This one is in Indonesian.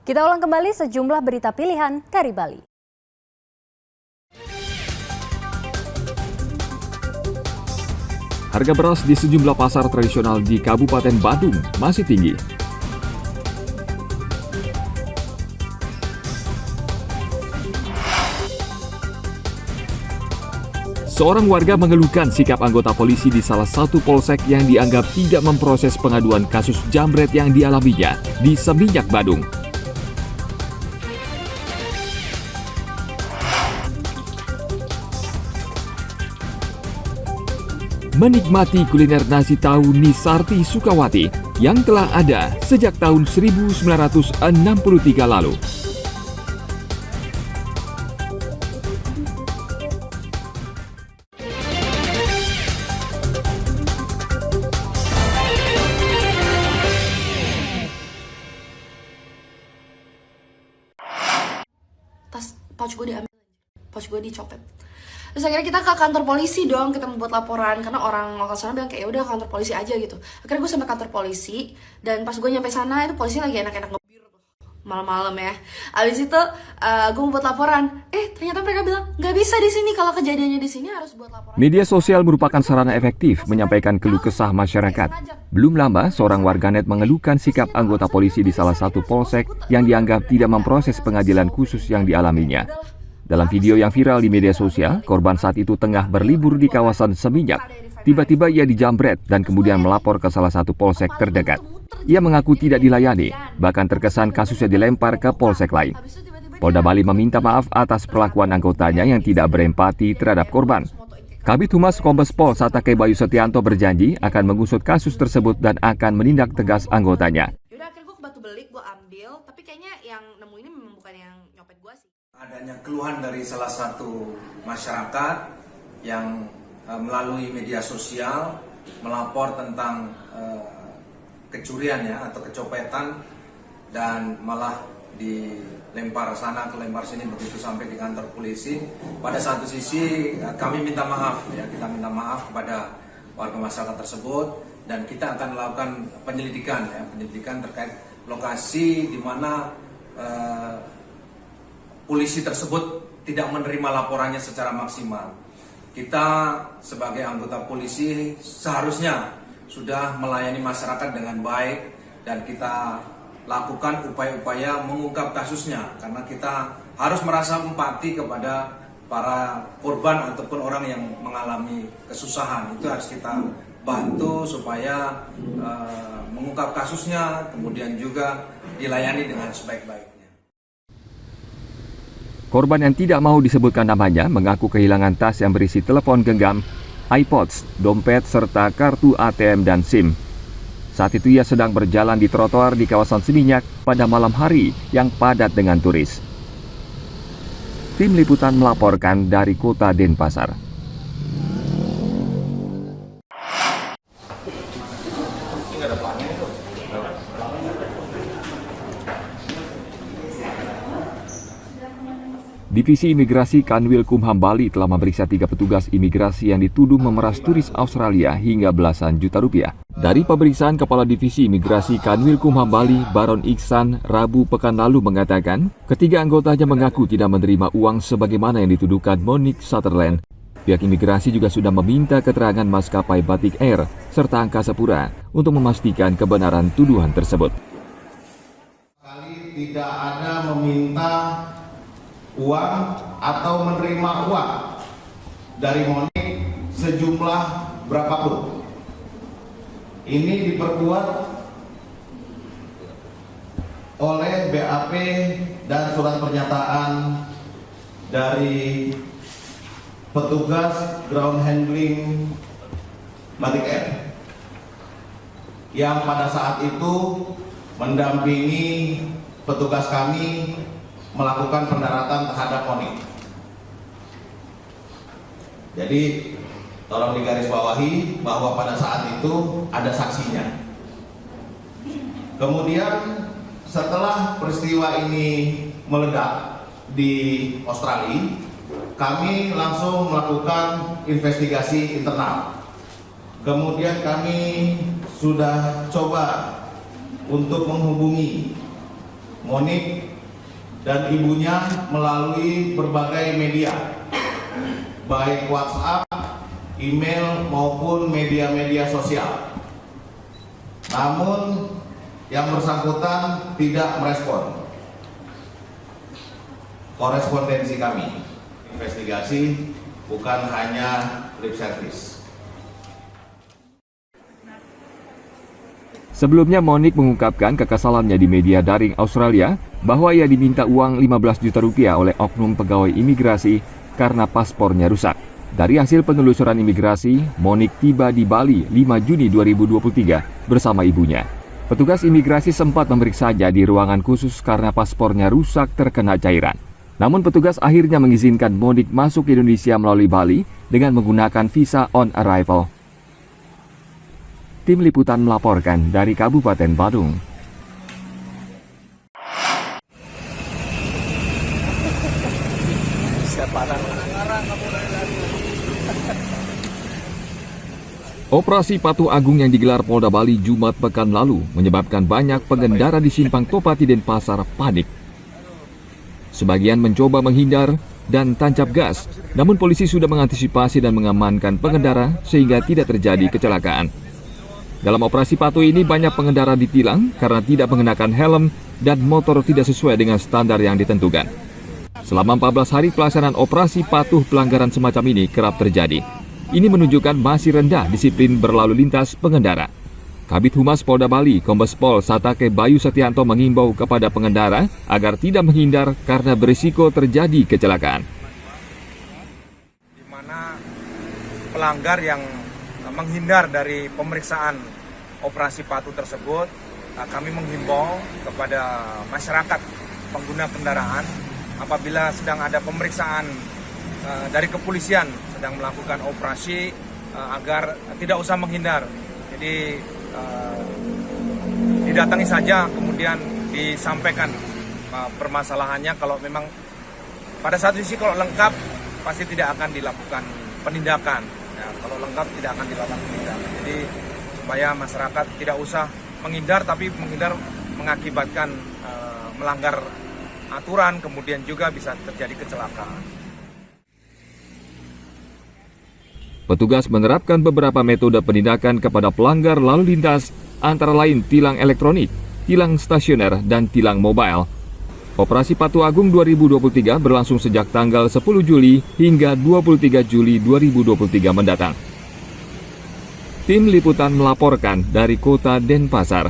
Kita ulang kembali sejumlah berita pilihan dari Bali. Harga beras di sejumlah pasar tradisional di Kabupaten Badung masih tinggi. Seorang warga mengeluhkan sikap anggota polisi di salah satu polsek yang dianggap tidak memproses pengaduan kasus jambret yang dialaminya di Seminyak, Badung. Menikmati kuliner nasi tahu Nisarti Sukawati yang telah ada sejak tahun 1963 lalu. Pouch gue diambil, pouch gue dicopet. Terus akhirnya kita ke kantor polisi dong, kita membuat laporan karena orang lokal sana bilang kayak ya udah kantor polisi aja gitu. Akhirnya gue sampai kantor polisi dan pas gue nyampe sana itu polisi lagi enak-enak ngebir malam-malam ya. Abis itu gue membuat laporan, ternyata mereka bilang nggak bisa di sini, kalau kejadiannya di sini harus buat laporan. Media sosial merupakan sarana efektif menyampaikan keluh kesah masyarakat. Belum lama, seorang warganet mengeluhkan sikap anggota polisi di salah satu polsek yang dianggap tidak memproses pengadilan khusus yang dialaminya. Dalam video yang viral di media sosial, korban saat itu tengah berlibur di kawasan Seminyak. Tiba-tiba ia dijambret dan kemudian melapor ke salah satu polsek terdekat. Ia mengaku tidak dilayani, bahkan terkesan kasusnya dilempar ke polsek lain. Polda Bali meminta maaf atas perlakuan anggotanya yang tidak berempati terhadap korban. Kabid Humas Kombes Pol Satake Bayu Setianto berjanji akan mengusut kasus tersebut dan akan menindak tegas anggotanya. Yaudah akhirnya gue ke Batu Belik, gue ambil, tapi kayaknya yang nemu ini memang bukan yang nyopet gue sih. Adanya keluhan dari salah satu masyarakat yang melalui media sosial melapor tentang kecurian ya atau kecopetan dan malah dilempar sana ke lempar sini begitu sampai di kantor polisi. Pada satu sisi kami minta maaf ya, kita minta maaf kepada warga masyarakat tersebut dan kita akan melakukan penyelidikan terkait lokasi di mana polisi tersebut tidak menerima laporannya secara maksimal. Kita sebagai anggota polisi seharusnya sudah melayani masyarakat dengan baik dan kita lakukan upaya-upaya mengungkap kasusnya karena kita harus merasa empati kepada para korban ataupun orang yang mengalami kesusahan. Itu harus kita bantu supaya mengungkap kasusnya kemudian juga dilayani dengan sebaik-baiknya. Korban yang tidak mau disebutkan namanya mengaku kehilangan tas yang berisi telepon genggam, iPods, dompet, serta kartu ATM dan SIM. Saat itu ia sedang berjalan di trotoar di kawasan Seminyak pada malam hari yang padat dengan turis. Tim liputan melaporkan dari Kota Denpasar. Divisi Imigrasi Kanwil Kumham Bali telah memeriksa 3 petugas imigrasi yang dituduh memeras turis Australia hingga belasan juta rupiah. Dari pemeriksaan Kepala Divisi Imigrasi Kanwil Kumham Bali, Baron Iksan, Rabu pekan lalu mengatakan, ketiga anggotanya mengaku tidak menerima uang sebagaimana yang dituduhkan Monique Sutherland. Pihak imigrasi juga sudah meminta keterangan maskapai Batik Air serta Angkasa Pura untuk memastikan kebenaran tuduhan tersebut. Kali tidak ada meminta uang atau menerima uang dari Monique sejumlah berapapun. Ini diperkuat oleh BAP dan surat pernyataan dari petugas ground handling Batik Air yang pada saat itu mendampingi petugas kami melakukan pendaratan terhadap Monique. Jadi tolong digarisbawahi bahwa pada saat itu ada saksinya. Kemudian setelah peristiwa ini meledak di Australia, kami langsung melakukan investigasi internal. Kemudian kami sudah coba untuk menghubungi Monik dan ibunya melalui berbagai media, baik WhatsApp, email maupun media-media sosial. Namun yang bersangkutan tidak merespon korespondensi kami. Investigasi bukan hanya lip service. Sebelumnya Monik mengungkapkan kekesalannya di media daring Australia bahwa ia diminta uang 15 juta rupiah oleh oknum pegawai imigrasi karena paspornya rusak. Dari hasil penelusuran imigrasi, Monik tiba di Bali 5 Juni 2023 bersama ibunya. Petugas imigrasi sempat memeriksanya di ruangan khusus karena paspornya rusak terkena cairan. Namun petugas akhirnya mengizinkan Monik masuk ke Indonesia melalui Bali dengan menggunakan visa on arrival. Tim Liputan melaporkan dari Kabupaten Badung. Operasi Patuh Agung yang digelar Polda Bali Jumat pekan lalu menyebabkan banyak pengendara di Simpang Topati Denpasar panik. Sebagian mencoba menghindar dan tancap gas, namun polisi sudah mengantisipasi dan mengamankan pengendara sehingga tidak terjadi kecelakaan. Dalam operasi patuh ini banyak pengendara ditilang karena tidak mengenakan helm dan motor tidak sesuai dengan standar yang ditentukan. Selama 14 hari pelaksanaan operasi patuh, pelanggaran semacam ini kerap terjadi. Ini menunjukkan masih rendah disiplin berlalu lintas pengendara. Kabid Humas Polda Bali, Kombes Pol Satake Bayu Setianto mengimbau kepada pengendara agar tidak menghindar karena berisiko terjadi kecelakaan. Di mana pelanggar yang menghindar dari pemeriksaan operasi patuh tersebut, kami menghimbau kepada masyarakat pengguna kendaraan apabila sedang ada pemeriksaan dari kepolisian sedang melakukan operasi agar tidak usah menghindar. Jadi didatangi saja kemudian disampaikan permasalahannya. Kalau memang pada satu sisi kalau lengkap pasti tidak akan dilakukan penindakan. Ya, kalau lengkap tidak akan dilakukan penindakan. Jadi supaya masyarakat tidak usah menghindar, tapi menghindar mengakibatkan melanggar aturan, kemudian juga bisa terjadi kecelakaan. Petugas menerapkan beberapa metode penindakan kepada pelanggar lalu lintas, antara lain tilang elektronik, tilang stasioner, dan tilang mobile. Operasi Patuh Agung 2023 berlangsung sejak tanggal 10 Juli hingga 23 Juli 2023 mendatang. Tim Liputan melaporkan dari Kota Denpasar.